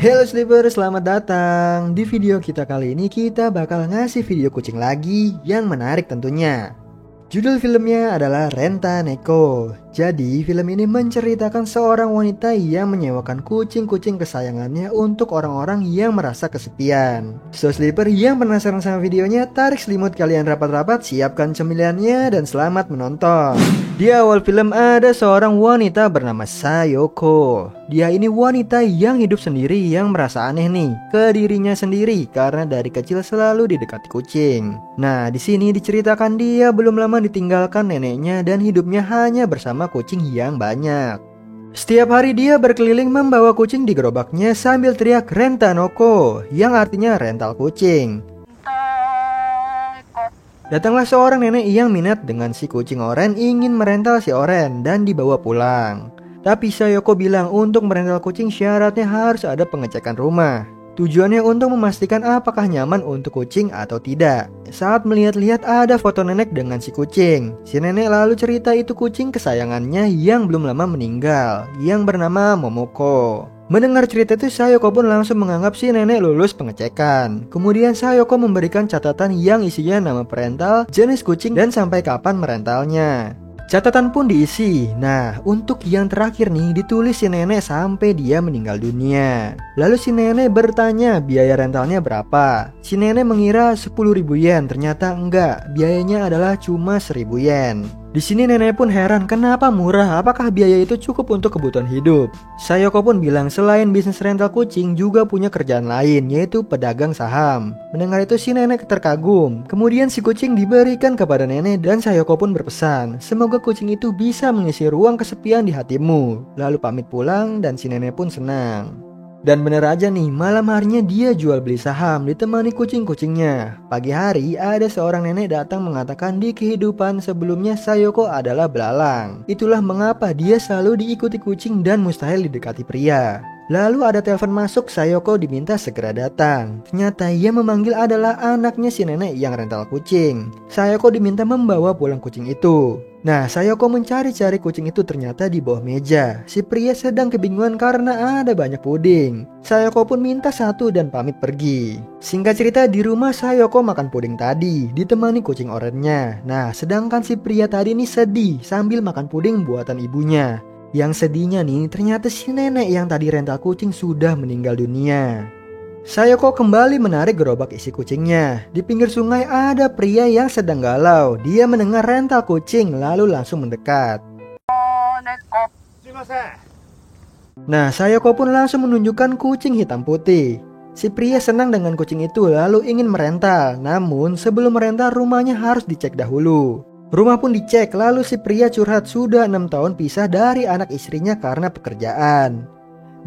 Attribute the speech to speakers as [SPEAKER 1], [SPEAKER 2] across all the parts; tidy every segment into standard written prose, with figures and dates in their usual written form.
[SPEAKER 1] Hello Sleeper, selamat datang. Di video kita kali ini kita bakal ngasih video kucing lagi yang menarik tentunya. Judul filmnya adalah Renta Neko. Jadi film ini menceritakan seorang wanita yang menyewakan kucing-kucing kesayangannya untuk orang-orang yang merasa kesepian. So Sleeper yang penasaran sama videonya, tarik selimut kalian rapat-rapat, siapkan cemilannya dan selamat menonton. Di awal film ada seorang wanita bernama Sayoko. Dia ini wanita yang hidup sendiri yang merasa aneh nih ke dirinya sendiri karena dari kecil selalu didekati kucing. Nah, di sini diceritakan dia belum lama ditinggalkan neneknya dan hidupnya hanya bersama kucing yang banyak. Setiap hari dia berkeliling membawa kucing di gerobaknya sambil teriak Renta Noko, yang artinya rental kucing. Datanglah seorang nenek yang minat dengan si kucing oren, ingin merental si oren dan dibawa pulang. Tapi Sayoko bilang untuk merental kucing syaratnya harus ada pengecekan rumah. Tujuannya untuk memastikan apakah nyaman untuk kucing atau tidak. Saat melihat-lihat ada foto nenek dengan si kucing. Si nenek lalu cerita itu kucing kesayangannya yang belum lama meninggal, yang bernama Momoko. Mendengar cerita itu, Sayoko pun langsung menganggap si nenek lulus pengecekan. Kemudian Sayoko memberikan catatan yang isinya nama perental, jenis kucing, dan sampai kapan merentalnya. Catatan pun diisi. Nah, untuk yang terakhir nih ditulis si nenek sampai dia meninggal dunia. Lalu si nenek bertanya biaya rentalnya berapa. Si nenek mengira 10.000 yen, ternyata enggak, biayanya adalah cuma 1.000 yen. Di sini nenek pun heran kenapa murah, apakah biaya itu cukup untuk kebutuhan hidup. Sayoko pun bilang selain bisnis rental kucing juga punya kerjaan lain, yaitu pedagang saham. Mendengar itu si nenek terkagum. Kemudian si kucing diberikan kepada nenek dan Sayoko pun berpesan, semoga kucing itu bisa mengisi ruang kesepian di hatimu. Lalu pamit pulang dan si nenek pun senang. Dan bener aja nih, malam harinya dia jual beli saham ditemani kucing-kucingnya. Pagi hari ada seorang nenek datang mengatakan di kehidupan sebelumnya Sayoko adalah belalang. Itulah mengapa dia selalu diikuti kucing dan mustahil didekati pria. Lalu ada telepon masuk, Sayoko diminta segera datang. Ternyata ia memanggil adalah anaknya si nenek yang rental kucing. Sayoko diminta membawa pulang kucing itu. Nah, Sayoko mencari-cari kucing itu ternyata di bawah meja. Si pria sedang kebingungan karena ada banyak puding. Sayoko pun minta satu dan pamit pergi. Singkat cerita, di rumah Sayoko makan puding tadi ditemani kucing orennya. Nah, sedangkan si pria tadi nih sedih sambil makan puding buatan ibunya. Yang sedihnya nih, ternyata si nenek yang tadi rental kucing sudah meninggal dunia. Sayoko kembali menarik gerobak isi kucingnya. Di pinggir sungai ada pria yang sedang galau. Dia mendengar rental kucing lalu langsung mendekat. Nah, Sayoko pun langsung menunjukkan kucing hitam putih. Si pria senang dengan kucing itu lalu ingin merental. Namun sebelum merental rumahnya harus dicek dahulu. Rumah pun dicek, lalu si pria curhat sudah 6 tahun pisah dari anak istrinya karena pekerjaan.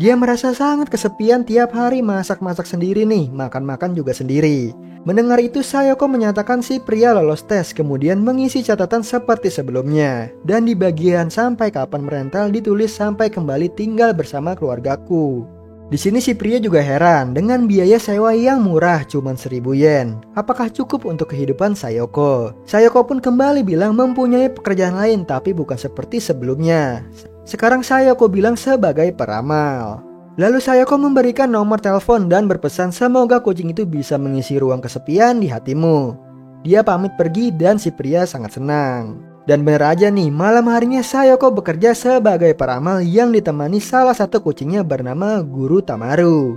[SPEAKER 1] Dia merasa sangat kesepian, tiap hari masak-masak sendiri nih, makan-makan juga sendiri. Mendengar itu Sayoko menyatakan si pria lolos tes, kemudian mengisi catatan seperti sebelumnya. Dan di bagian sampai kapan merental ditulis sampai kembali tinggal bersama keluargaku. Di sini si pria juga heran dengan biaya sewa yang murah cuma 1.000 yen. Apakah cukup untuk kehidupan Sayoko? Sayoko pun kembali bilang mempunyai pekerjaan lain tapi bukan seperti sebelumnya. Sekarang Sayoko bilang sebagai peramal. Lalu Sayoko memberikan nomor telepon dan berpesan semoga kucing itu bisa mengisi ruang kesepian di hatimu. Dia pamit pergi dan si pria sangat senang. Dan bener aja nih, malam harinya Sayoko bekerja sebagai peramal yang ditemani salah satu kucingnya bernama Guru Tamaru.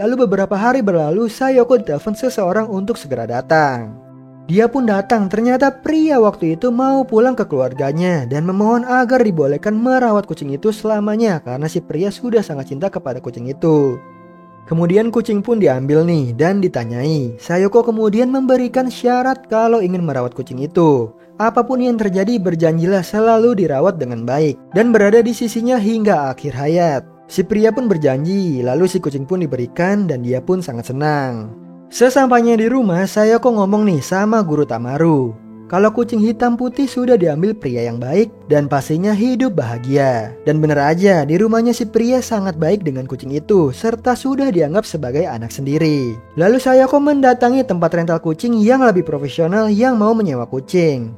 [SPEAKER 1] Lalu beberapa hari berlalu, Sayoko ditelepon seseorang untuk segera datang. Dia pun datang, ternyata pria waktu itu mau pulang ke keluarganya dan memohon agar dibolehkan merawat kucing itu selamanya karena si pria sudah sangat cinta kepada kucing itu. Kemudian kucing pun diambil nih dan ditanyai. Sayoko kemudian memberikan syarat kalau ingin merawat kucing itu. Apapun yang terjadi berjanjilah selalu dirawat dengan baik dan berada di sisinya hingga akhir hayat. Si pria pun berjanji, lalu si kucing pun diberikan dan dia pun sangat senang. Sesampainya di rumah, Sayoko ngomong nih sama Guru Tamaru. Kalau kucing hitam putih sudah diambil pria yang baik dan pastinya hidup bahagia. Dan bener aja, di rumahnya si pria sangat baik dengan kucing itu serta sudah dianggap sebagai anak sendiri. Lalu Sayoko mendatangi tempat rental kucing yang lebih profesional yang mau menyewa kucing.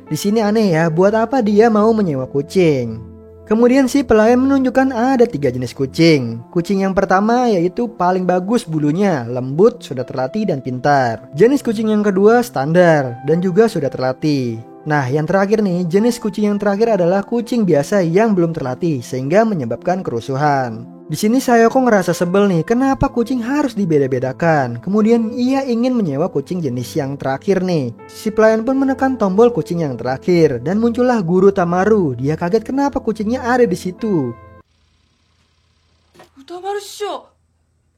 [SPEAKER 1] Di sini aneh ya, buat apa dia mau menyewa kucing? Kemudian si pelayan menunjukkan ada 3 jenis kucing. Kucing yang pertama yaitu paling bagus bulunya, lembut, sudah terlatih dan pintar. Jenis kucing yang kedua standar dan juga sudah terlatih. Nah, yang terakhir nih, jenis kucing yang terakhir adalah kucing biasa yang belum terlatih sehingga menyebabkan kerusuhan. Di sini Sayoko ngerasa sebel nih, kenapa kucing harus dibeda-bedakan? Kemudian ia ingin menyewa kucing jenis yang terakhir nih. Si pelayan pun menekan tombol kucing yang terakhir dan muncullah Guru Tamaru. Dia kaget kenapa kucingnya ada di situ.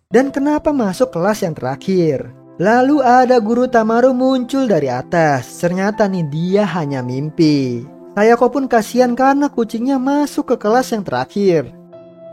[SPEAKER 1] Dan kenapa masuk kelas yang terakhir? Lalu ada Guru Tamaru muncul dari atas. Ternyata nih dia hanya mimpi. Sayoko pun kasihan karena kucingnya masuk ke kelas yang terakhir.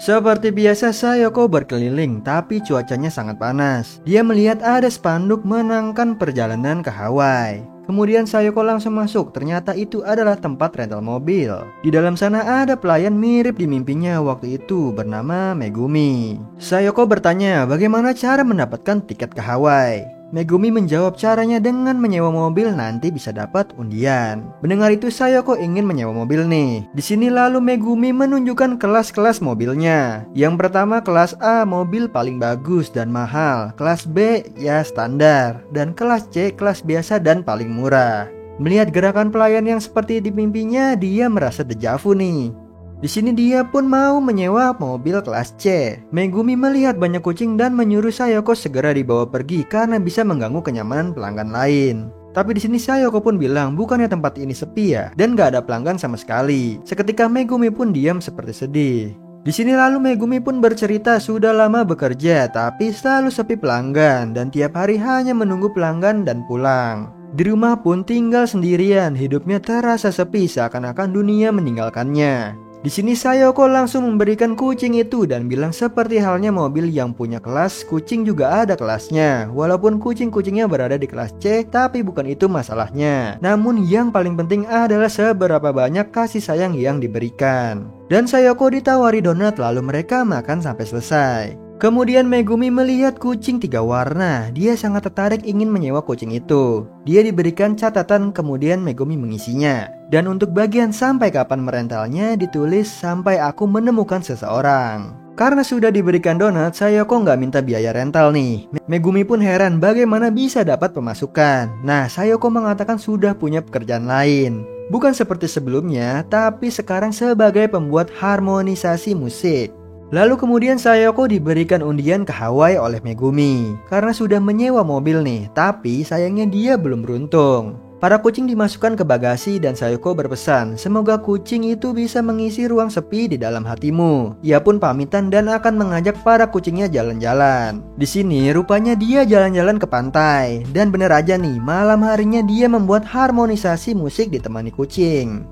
[SPEAKER 1] Seperti biasa Sayoko berkeliling, tapi cuacanya sangat panas. Dia melihat ada spanduk menangkan perjalanan ke Hawaii. Kemudian Sayoko langsung masuk, ternyata itu adalah tempat rental mobil. Di dalam sana ada pelayan mirip di mimpinya waktu itu bernama Megumi. Sayoko bertanya bagaimana cara mendapatkan tiket ke Hawaii. Megumi menjawab caranya dengan menyewa mobil nanti bisa dapat undian. Mendengar itu Sayoko ingin menyewa mobil nih. Di sini lalu Megumi menunjukkan kelas-kelas mobilnya. Yang pertama kelas A mobil paling bagus dan mahal. Kelas B ya standar. Dan kelas C kelas biasa dan paling murah. Melihat gerakan pelayan yang seperti di mimpinya, dia merasa dejavu nih. Di sini dia pun mau menyewa mobil kelas C. Megumi melihat banyak kucing dan menyuruh Sayoko segera dibawa pergi karena bisa mengganggu kenyamanan pelanggan lain. Tapi di sini Sayoko pun bilang bukannya tempat ini sepi ya dan gak ada pelanggan sama sekali. Seketika Megumi pun diam seperti sedih. Di sini lalu Megumi pun bercerita sudah lama bekerja tapi selalu sepi pelanggan dan tiap hari hanya menunggu pelanggan dan pulang. Di rumah pun tinggal sendirian, hidupnya terasa sepi seakan-akan dunia meninggalkannya. Di sini Sayoko langsung memberikan kucing itu dan bilang seperti halnya mobil yang punya kelas, kucing juga ada kelasnya. Walaupun kucing-kucingnya berada di kelas C, tapi bukan itu masalahnya. Namun yang paling penting adalah seberapa banyak kasih sayang yang diberikan. Dan Sayoko ditawari donat lalu mereka makan sampai selesai. Kemudian Megumi melihat kucing 3 warna. Dia sangat tertarik ingin menyewa kucing itu. Dia diberikan catatan kemudian Megumi mengisinya. Dan untuk bagian sampai kapan merentalnya ditulis sampai aku menemukan seseorang. Karena sudah diberikan donat, Sayoko nggak minta biaya rental nih. Megumi pun heran bagaimana bisa dapat pemasukan. Nah, Sayoko mengatakan sudah punya pekerjaan lain. Bukan seperti sebelumnya, tapi sekarang sebagai pembuat harmonisasi musik. Lalu kemudian Sayoko diberikan undian ke Hawaii oleh Megumi. Karena sudah menyewa mobil nih, tapi sayangnya dia belum beruntung. Para kucing dimasukkan ke bagasi dan Sayoko berpesan, semoga kucing itu bisa mengisi ruang sepi di dalam hatimu. Ia pun pamitan dan akan mengajak para kucingnya jalan-jalan. Di sini rupanya dia jalan-jalan ke pantai. Dan bener aja nih, malam harinya dia membuat harmonisasi musik ditemani kucing.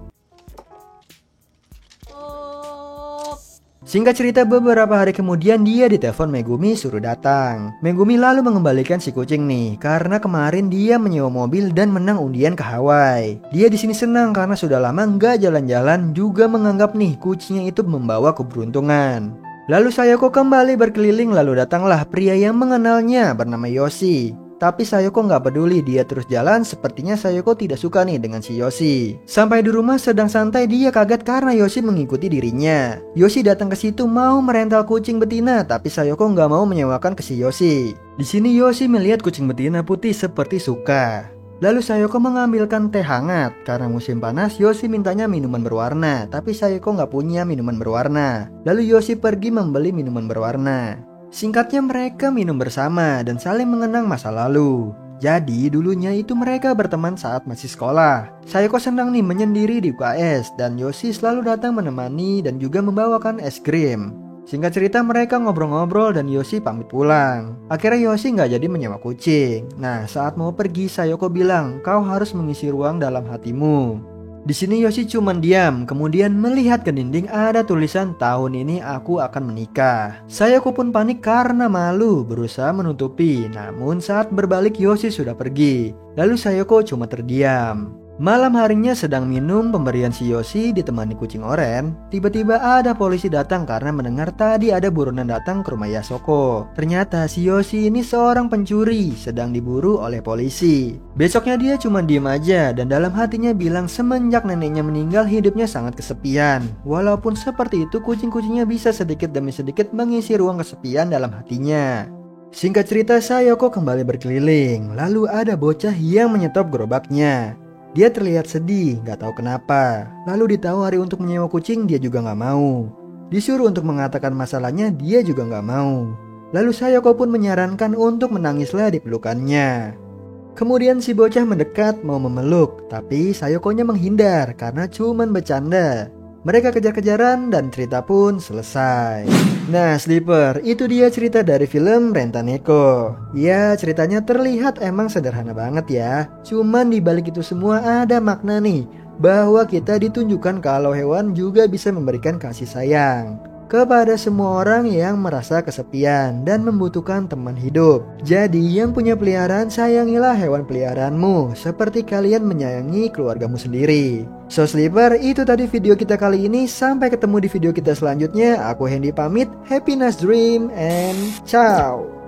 [SPEAKER 1] Singkat cerita beberapa hari kemudian dia ditelepon Megumi suruh datang. Megumi lalu mengembalikan si kucing nih karena kemarin dia menyewa mobil dan menang undian ke Hawaii. Dia di sini senang karena sudah lama nggak jalan-jalan, juga menganggap nih kucingnya itu membawa keberuntungan. Lalu Sayoko kembali berkeliling lalu datanglah pria yang mengenalnya bernama Yoshi. Tapi Sayoko nggak peduli, dia terus jalan. Sepertinya Sayoko tidak suka nih dengan si Yoshi. Sampai di rumah sedang santai dia kaget karena Yoshi mengikuti dirinya. Yoshi datang ke situ mau merental kucing betina, tapi Sayoko nggak mau menyewakan ke si Yoshi. Di sini Yoshi melihat kucing betina putih seperti suka. Lalu Sayoko mengambilkan teh hangat. Karena musim panas, Yoshi mintanya minuman berwarna, tapi Sayoko nggak punya minuman berwarna. Lalu Yoshi pergi membeli minuman berwarna. Singkatnya mereka minum bersama dan saling mengenang masa lalu. Jadi dulunya itu mereka berteman saat masih sekolah. Sayoko senang nih menyendiri di UKS dan Yoshi selalu datang menemani dan juga membawakan es krim. Singkat cerita mereka ngobrol-ngobrol dan Yoshi pamit pulang. Akhirnya Yoshi nggak jadi menyewa kucing. Nah saat mau pergi Sayoko bilang kau harus mengisi ruang dalam hatimu. Di sini Yoshi cuma diam, kemudian melihat ke dinding ada tulisan tahun ini aku akan menikah. Sayoko pun panik karena malu, berusaha menutupi. Namun saat berbalik Yoshi sudah pergi. Lalu Sayoko cuma terdiam. Malam harinya sedang minum pemberian si Yoshi ditemani kucing oren, tiba-tiba ada polisi datang karena mendengar tadi ada buronan datang ke rumah Yasoko. Ternyata si Yoshi ini seorang pencuri sedang diburu oleh polisi. Besoknya dia cuma diem aja dan dalam hatinya bilang semenjak neneknya meninggal hidupnya sangat kesepian. Walaupun seperti itu kucing-kucingnya bisa sedikit demi sedikit mengisi ruang kesepian dalam hatinya. Singkat cerita Sayoko kembali berkeliling, lalu ada bocah yang menyetop gerobaknya. Dia terlihat sedih, gak tahu kenapa. Lalu ditawari untuk menyewa kucing, dia juga gak mau. Disuruh untuk mengatakan masalahnya, dia juga gak mau. Lalu Sayoko pun menyarankan untuk menangislah di pelukannya. Kemudian si bocah mendekat mau memeluk, tapi Sayokonya menghindar karena cuman bercanda. Mereka kejar-kejaran dan cerita pun selesai. Nah Sleeper, itu dia cerita dari film Rentaneko. Ya ceritanya terlihat emang sederhana banget ya. Cuman dibalik itu semua ada makna nih, bahwa kita ditunjukkan kalau hewan juga bisa memberikan kasih sayang kepada semua orang yang merasa kesepian dan membutuhkan teman hidup. Jadi yang punya peliharaan sayangilah hewan peliharaanmu seperti kalian menyayangi keluargamu sendiri. So Sleeper, itu tadi video kita kali ini. Sampai ketemu di video kita selanjutnya. Aku Hendy pamit. Happy nice dream and ciao.